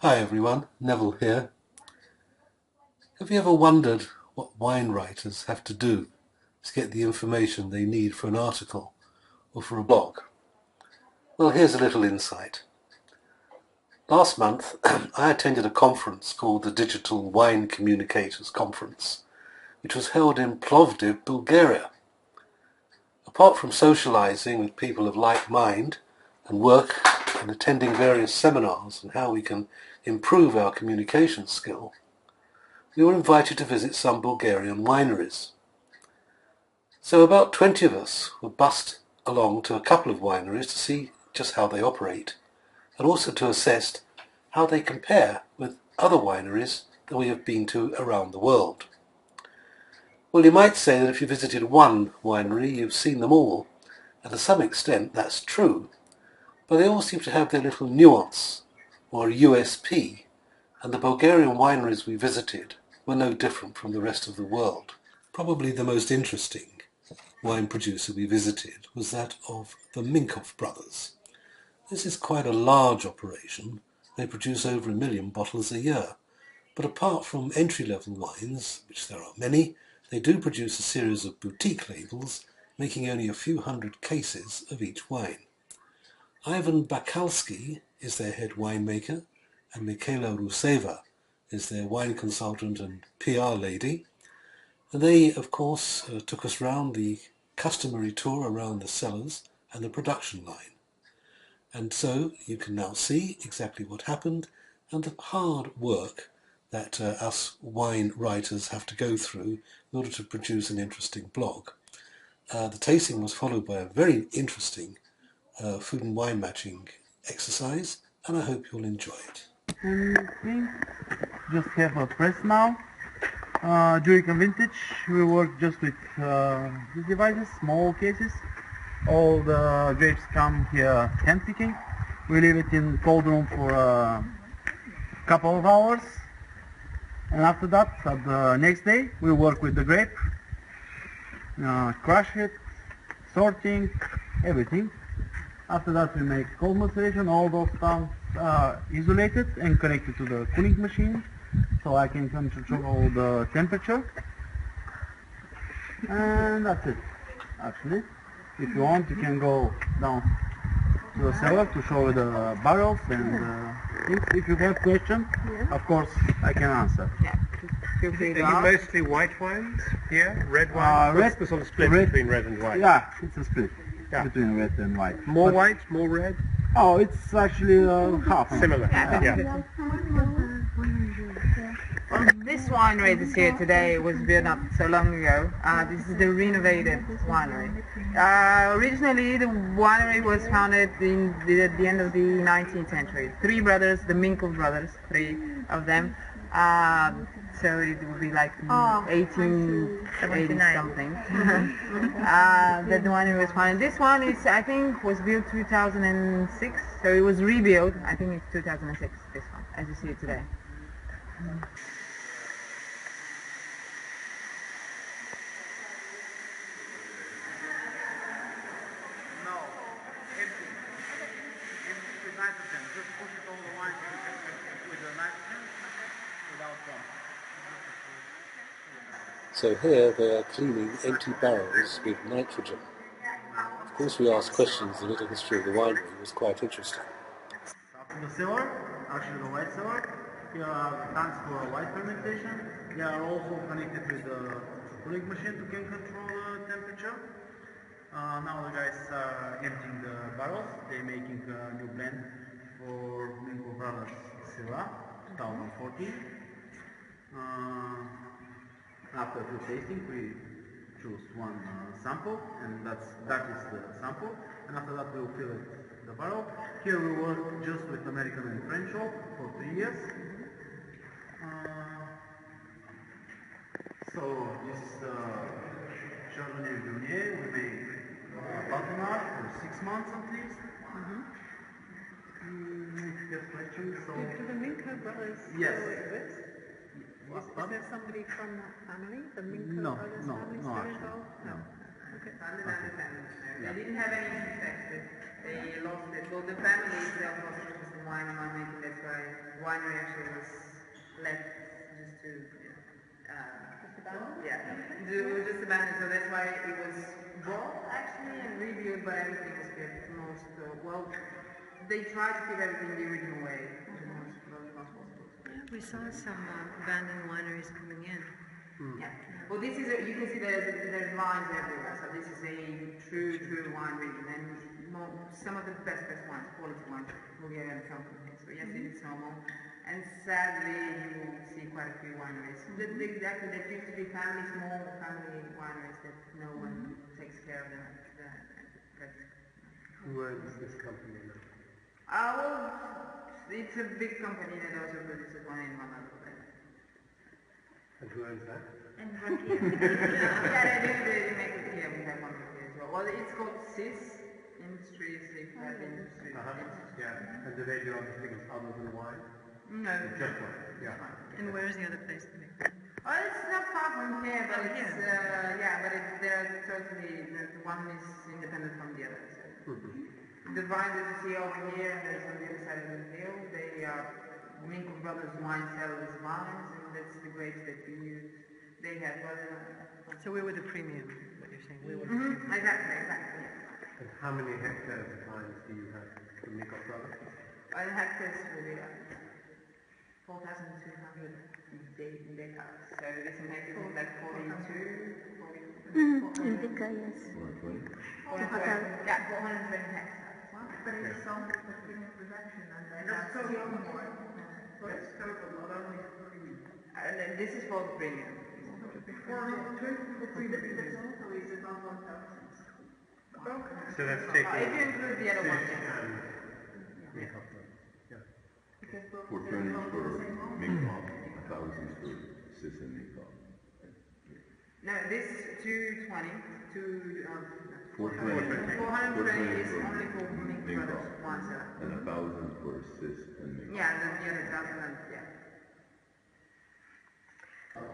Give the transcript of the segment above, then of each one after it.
Hi everyone, Neville here. Have you ever wondered what wine writers have to do to get the information they need for an article or for a blog? Well, here's a little insight. Last month I attended a conference called the Digital Wine Communicators Conference, which was held in Plovdiv, Bulgaria. Apart from socializing with people of like mind and work and attending various seminars on how we can improve our communication skill, we were invited to visit some Bulgarian wineries. So about 20 of us were bussed along to a couple of wineries to see just how they operate, and also to assess how they compare with other wineries that we have been to around the world. Well, you might say that if you visited one winery, you've seen them all, and to some extent that's true, but they all seem to have their little nuance, or USP, and the Bulgarian wineries we visited were no different from the rest of the world. Probably the most interesting wine producer we visited was that of the Minkov brothers. This is quite a large operation. They produce over 1 million bottles a year. But apart from entry-level wines, which there are many, they do produce a series of boutique labels, making only a few hundred cases of each wine. Ivan Bakalski is their head winemaker, and Mikhaila Ruseva is their wine consultant and PR lady. And they, of course, took us round the customary tour around the cellars and the production line. And so you can now see exactly what happened and the hard work that us wine writers have to go through in order to produce an interesting blog. The tasting was followed by a very interesting food and wine matching exercise, and I hope you'll enjoy it. Just have a press now. During a vintage, we work just with these devices, small cases. All the grapes come here hand picking. We leave it in cold room for a couple of hours, and after that, at the next day, we work with the grape, crush it, sorting, everything. After that, we make cold maceration. All those tanks are isolated and connected to the cooling machine, so I can control the temperature. And that's it. Actually, if you want, you can go down to the cellar to show you the barrels and things. If you have questions, of course, I can answer. Yeah, feel free to Are you ask. mostly white wines here? Red wines? What's the sort of split between red and white? Yeah, it's a split Yeah. between red and white. More But- white, more red? Oh, it's actually half. Similar. Yeah. Yeah. Well, this winery that's here today was built not so long ago. This is the renovated winery. Originally, the winery was founded in the end of the 19th century. Three brothers, the Minkov brothers, three of them. So it would be like 1880 something. That the winery was founded. This one is, I think, was built 2006. So it was rebuilt. I think it's 2006. This one, as you see it today. No, empty. Empty with nitrogen. Just push it all the wine with the nitrogen without them. So here they are cleaning empty barrels with nitrogen. Of course we asked questions, the little history of the winery was quite interesting. After the cellar, actually the white cellar, here are tanks for white fermentation. They are also connected with the cooling machine to can control the temperature. Now the guys are emptying the barrels. They're making a new blend for Minkov Brothers Syrah 2014. After the tasting, we choose one sample, and that is the sample. And after that, we'll fill it the barrel. Here we work just with American and French oak for 3 years. So this is the Chardonnay Viognier. We make Baltimore for 6 months at least. If you have questions, so Do the Minkov brothers yes. work with? Is there somebody from that family, the Minkov No, brothers no, family, no, still actually, involved? no. Okay. They didn't have any success. They lost it. Well, the family itself lost interest in wine and winemaking. That's why winery actually was left just to, just abandoned. So that's why it was bought actually and rebuilt, but everything was kept they tried to keep everything the original way, the most possible. We saw some abandoned wineries coming in. Yeah. Well, this is you can see there's lines everywhere. So this is a true wine region, and some of the best wines, quality wines, will be able to come from here. So yes, it is normal, and sadly you will see quite a few wineries. Exactly, there used to be small family wineries that no one takes care of them. Who owns this company now? Well, it's a big company that also produces wine in one other place. And who owns that? And Rakia. Yeah, they make it here. We have one here as well. Well, it's called CIS, Industry, Industry. Yeah. And do they do other things other than wine? No. Just wine. Yeah. And where's the other place to be? Oh, it's not far from here, but they're totally, the one is independent from the other. So. The vine that you see over here, and there's on the other side of the hill, they are Minkov brothers wine cellars vines, and that's the grapes that we use. They have So we were the premium, what you're saying. We were Exactly, yeah. And how many hectares of vines do you have from Minkov brothers? I had this really 4,200 decars. So this makes it like 42, Indica, yes. 420. Yeah, 420 hectares. But it's so much for premium production, and That's that's total. So it's total, not only for premium. And this is for the premium. So that's If taking you include the other one, Sis yeah. and Minkov brothers. Yeah. 420 for Minkov, 1,000 for Sis and Minkov. No, this 220, 420 420 is only for Minkov Minkov. brothers, one seller. And 1,000 for Sis and Minkov. Yeah, the other doesn't, yeah.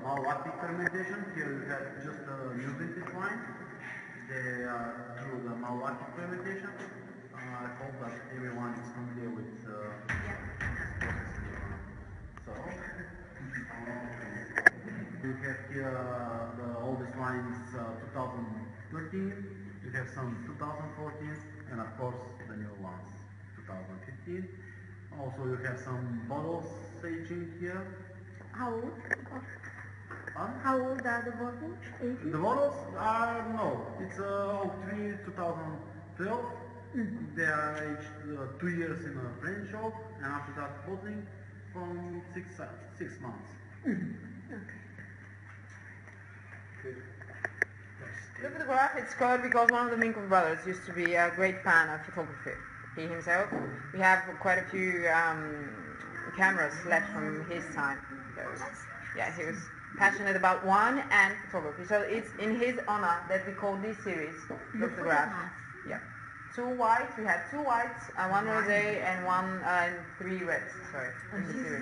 Malolactic fermentation. Here we have just new vintage wine. They are through the malolactic fermentation. I hope that everyone is familiar with this process. So, we have here the oldest wine is 2013. We have some 2014, and of course the new ones 2015. Also, you have some bottles aging here. How old? Huh? How old are the bottles? 80? The models are, no, it's oak tree 2012. They are aged 2 years in a French oak, and after that bottling from 6 months. The photograph, it's called because one of the Minkov brothers used to be a great fan of photography. He himself. We have quite a few cameras left from his time. So, yeah, he was passionate about wine and photography. So it's in his honor that we call this series the photograph. Yeah. 2 whites. We have 2 whites, 1 rosé, and 3 reds. Sorry. In the series.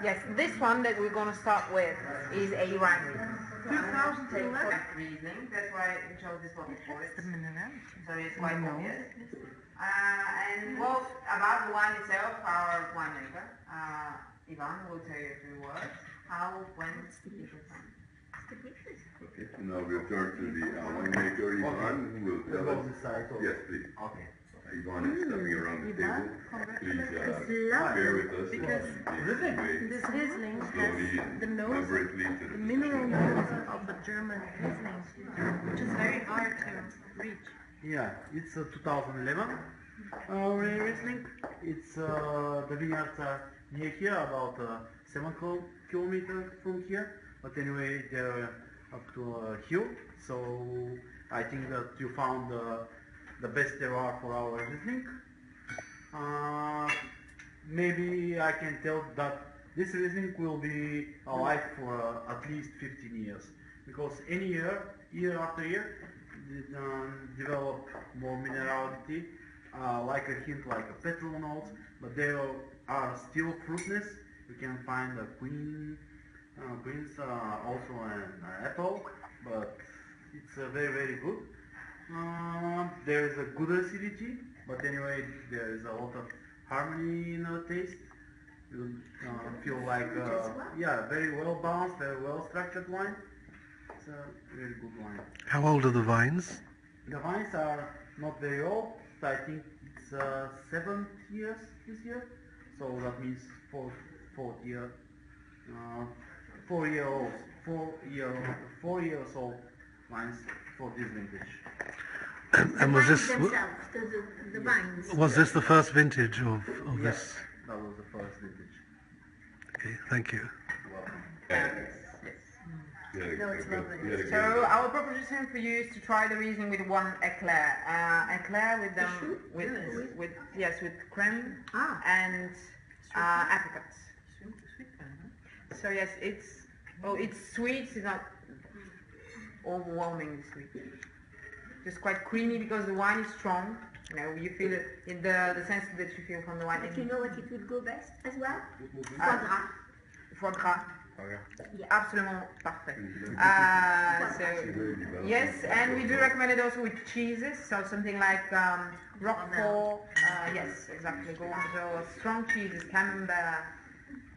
Yes, this one that we're going to start with is a winery. 2011 Riesling. That's why we chose this bottle for it. So it's quite obvious. And well, about the wine itself, our winemaker, Ivan, will tell you a few words. How, when, Okay, so now we'll turn to the winemaker, Ivan, who will tell us. Yes, please. Okay. Ivan is stepping around the table. Please lovely. bear with us Because as we make This Riesling slowly has and the nose, deliberately to the mineral nose of the German Riesling, which is very hard to reach. Yeah, it's 2011 Riesling. It's the vineyards are near here, about 7 kilometers from here. But anyway, they're up to a hill, so I think that you found the best terroir for our Riesling. Maybe I can tell that this Riesling will be alive for at least 15 years, because any year, year after year, they develop more minerality, like a hint like a petrol notes, but there are still fruitness. You can find the queens, also an apple, but it's very good. There is a good acidity, but anyway, there is a lot of harmony in the taste. You feel like, yeah, very well balanced, very well structured wine. It's a really good wine. How old are the vines? The vines are not very old. I think it's 7 years this year. So that means 4 year, 4 year old, 4 years old wines for this vintage. And was this themselves, the vines. was this the first vintage of Yes, this? that was the first vintage. Okay, thank you. Welcome. Yeah, No, it's lovely. yeah, So our proposition for you is to try the Riesling with one eclair. Eclair with them with with creme and apricots. So yes, it's sweet. It's not overwhelmingly sweet. Just quite creamy because the wine is strong. You know, you feel it in the sense that you feel from the wine. But you know what it would go best as well? Uh, Foie gras. Yeah. Absolument parfait. So yes, and we do recommend it also with cheeses. So something like Roquefort. Yes, exactly. Gorgonzola. Strong cheeses, Camembert.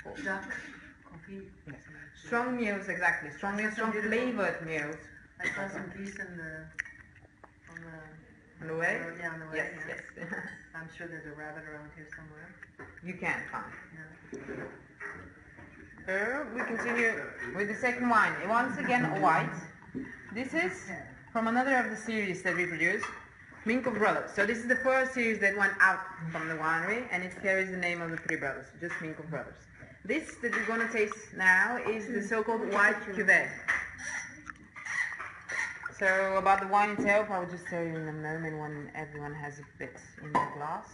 Coffee. Yes. Strong meals, exactly. Strong meals, strong flavored meals. I saw some geese on the On the way? road, yeah, on the way. Yes, yeah. yes. I'm sure there's a rabbit around here somewhere. You can find. Yeah. So we continue with the second wine. Once again, a white. This is from another of the series that we produce, Minkov Brothers. So this is the first series that went out from the winery, and it carries the name of the three brothers, just Minkov Brothers. This that we're going to taste now is the so-called white cuvée. So about the wine itself, I will just tell you in a moment when everyone has a bit in their glass.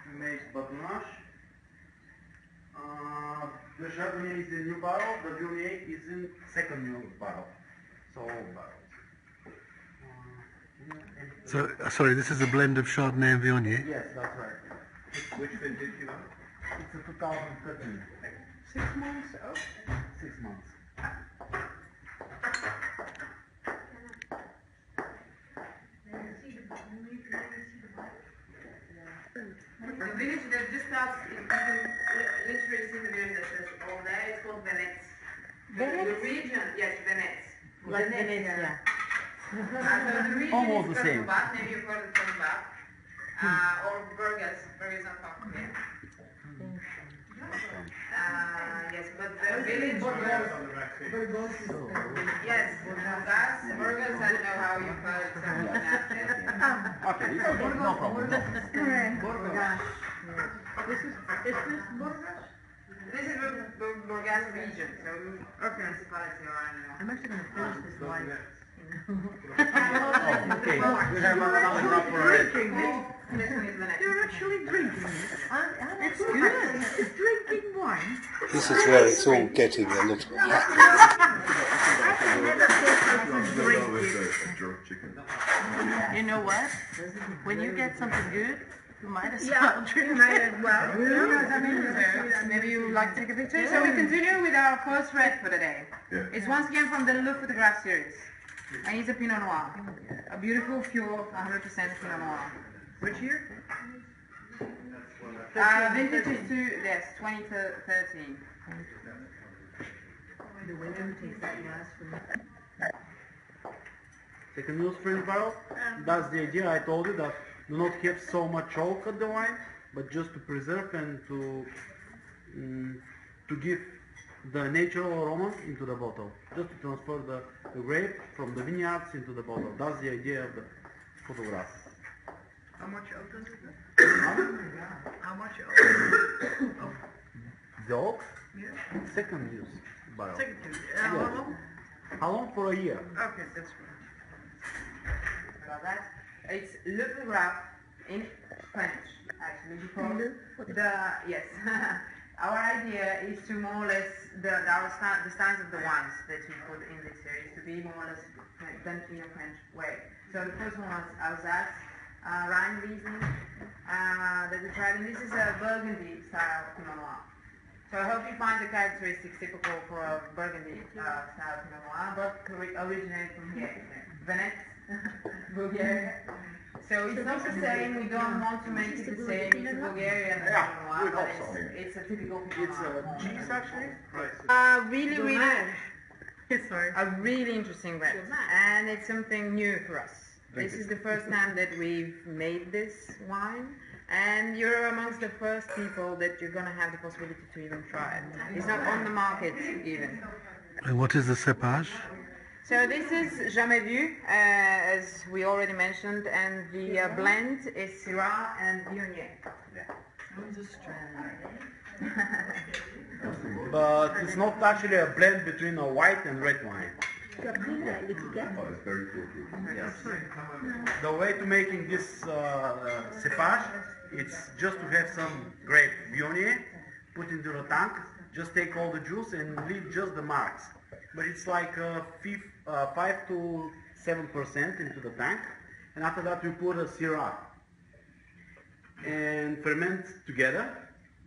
We made Batonnage. The Chardonnay is in new barrel, the Viognier is in second new barrel. So old barrels. So sorry, this is a blend of Chardonnay and Viognier. Yes, that's right. Which vintage you are? It's a 2013. 6 months old. 6 months. The village that just starts, you can literally see the village that says all there, it's called Venez. The region, yes, Venez. Like Venezia. So the region Almost is the same. Krušovat, maybe you've heard of Krušovat, or Burgas. Burgas are far from here. Yes, but the village goes, yes, Burgas, I don't know how you've heard something like that. Okay, it's okay, no problem. Is this Burgas? This is the Burgas region, so municipality or I don't know. I'm actually going to finish this wine. Oh, okay, we have another drop for it. This one is the next. You're actually drinking it. It's good. It's drinking wine. This is where it's all getting a little hot. I never thought I would drink With it. a jerk chicken. You know what? When you get something good, you might as well Yeah, drink you might as well. So maybe you would like to take a picture. So we continue with our first red for the day. Yeah. It's once again from the Le Photograph series. And it's a Pinot Noir. A beautiful, pure, 100% Pinot Noir. Which year? Vintage is yes, 2013. The winner takes that glass from Second new spring barrel. That's the idea. I told you that do not have so much oak at the wine, but just to preserve and to give the natural aroma into the bottle. Just to transfer the grape from the vineyards into the bottle. That's the idea of the photograph. How much oak is it? How much oak? The oak? Yeah. Second use barrel. Take it to how long? How long? For a year. Okay, that's good. About that. It's Le Photograph in French, actually, because yes. Our idea is to more or less the styles of the wines that we put in this series to be more or less done in a French way. So the first one was Alsace, Rhine Riesling, that we tried, and this is a Burgundy style Pinot Noir. So I hope you find the characteristics typical for a Burgundy style Pinot Noir, but originated from here, Venez, Bulgaria. So it's not the same, we don't want to make it the same, it's a Bulgarian one, but it's a typical It's cheese actually. really a really interesting bread, and it's something new for us. This is the first time that we've made this wine, and you're amongst the first people that you're going to have the possibility to even try it. It's not on the market even. And what is the cépage? So this is Jamais Vu, as we already mentioned, and the blend is Syrah and Viognier. But it's not actually a blend between a white and red wine. Oh, it's very cool. Yes. The way to making this cepage, it's just to have some grape Viognier, put into the tank, just take all the juice and leave just the marks. But it's like 5 to 7% into the tank, and after that we put a Syrah and ferment together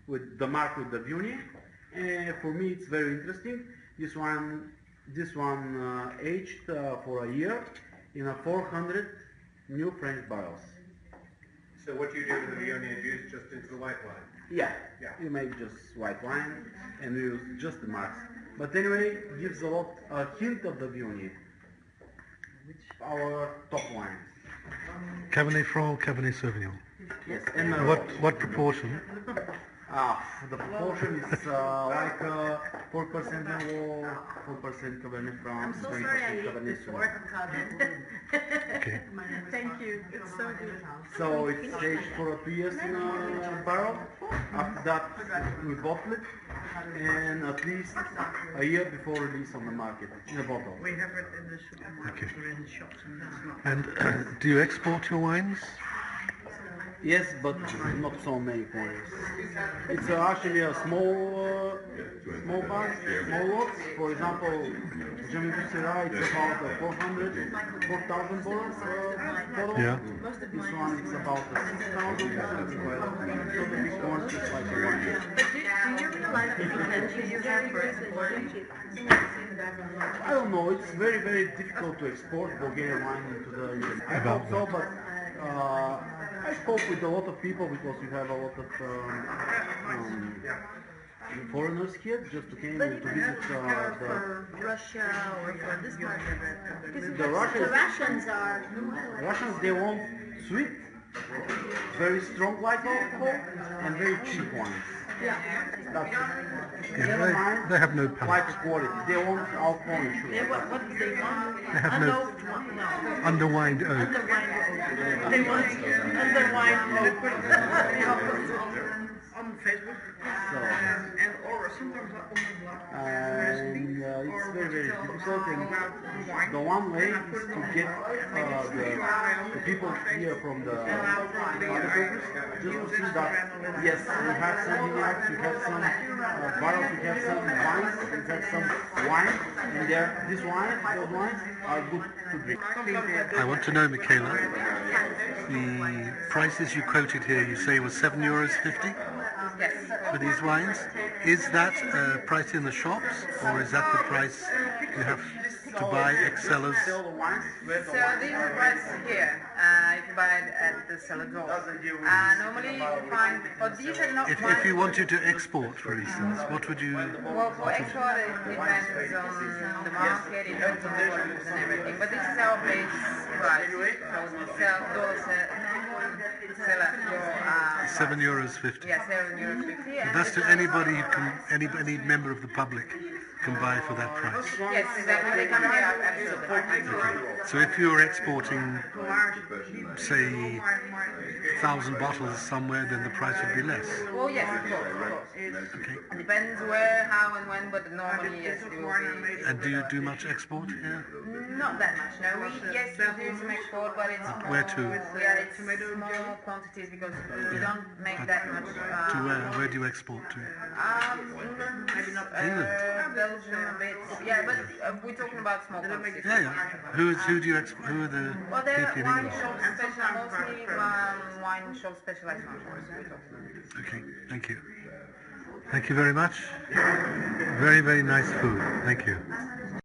with the mark with the Viognier. And for me it's very interesting. This one aged for a year in a 400 new French barrels. So what do you do with the Viognier juice? Just into the white wine? Yeah, you make just white wine and we use just the marks. But anyway, it gives a hint of the Viognier. Our top wine. Cabernet Franc, Cabernet Sauvignon. Yes, and What proportion? the proportion is like 4% Merlot, 4% Cabernet Franc, 3% Cabernet Sauvignon. Okay. Thank you. It's so good. So it's aged for 2 years in a barrel. After that, we bottle it, and at least a year before release on the market in a bottle. We have it in the supermarket Okay. or in the shops, and that's not. And do you export your wines? Yes, but not so many quantities. It's actually a small batch, small lots. For example, Jamais Vu Syrah, it's about 4,000 bottles. Yeah. This one is about 6,000. So the big ones is like a wine. But do you realize the potential you have for exporting? I don't know. It's very, very difficult to export Bulgarian wine into the US. I hope so, but I spoke with a lot of people because we have a lot of foreigners here just to came to visit For Russia or for this part of it? Because the Russians. The Russians, they want sweet, very strong light alcohol, and very cheap wines. That's it. Yeah, they have no palate. Light quality. They want alcohol and sugar. What do they want? They have no underwined oak. They want underwine On Facebook, So, and or sometimes on the blog. and it's very, very difficult. And the one way is to get the people here from the marketers just to see that yes, we have some vineyards, we have some barrels, we have some wines, we have some wine, and these wines are good to drink. I want to know, Michaela, the prices you quoted here, you say was €7.50 for these wines. Is that price in the shops, or is that the price you have to buy ex-sellers? Sell the wines, where the So wines these are are prices here, if you buy it at the cellar door. Normally you can find, but these are not If you wanted to export, for instance, what would you... Well, for export it depends on the market, it depends on the volumes and everything. But this is our base price. So we sell €7.50. yeah, €7.50. But that's to anybody who can, any member of the public can buy for that price. Yes, exactly. They come here, absolutely. So if you're exporting, say, 1,000 bottles somewhere, then the price would be less. Well, yes, of course. Okay. It depends where, how, and when, but normally, yes, it will be. And do you do much export here? Not that much, no. We do some export, but it's more, Where to? Yeah, it's small quantities because we don't make that much. To where? Where do you export to? England, England? Belgium, a bit. Yeah, but we're talking about small quantities. Yeah. Who do you export? Who are the Well, there people are in wine England? shops, mostly wine shops specialized wine shops. Okay, thank you. Thank you very much. Very, very nice food. Thank you.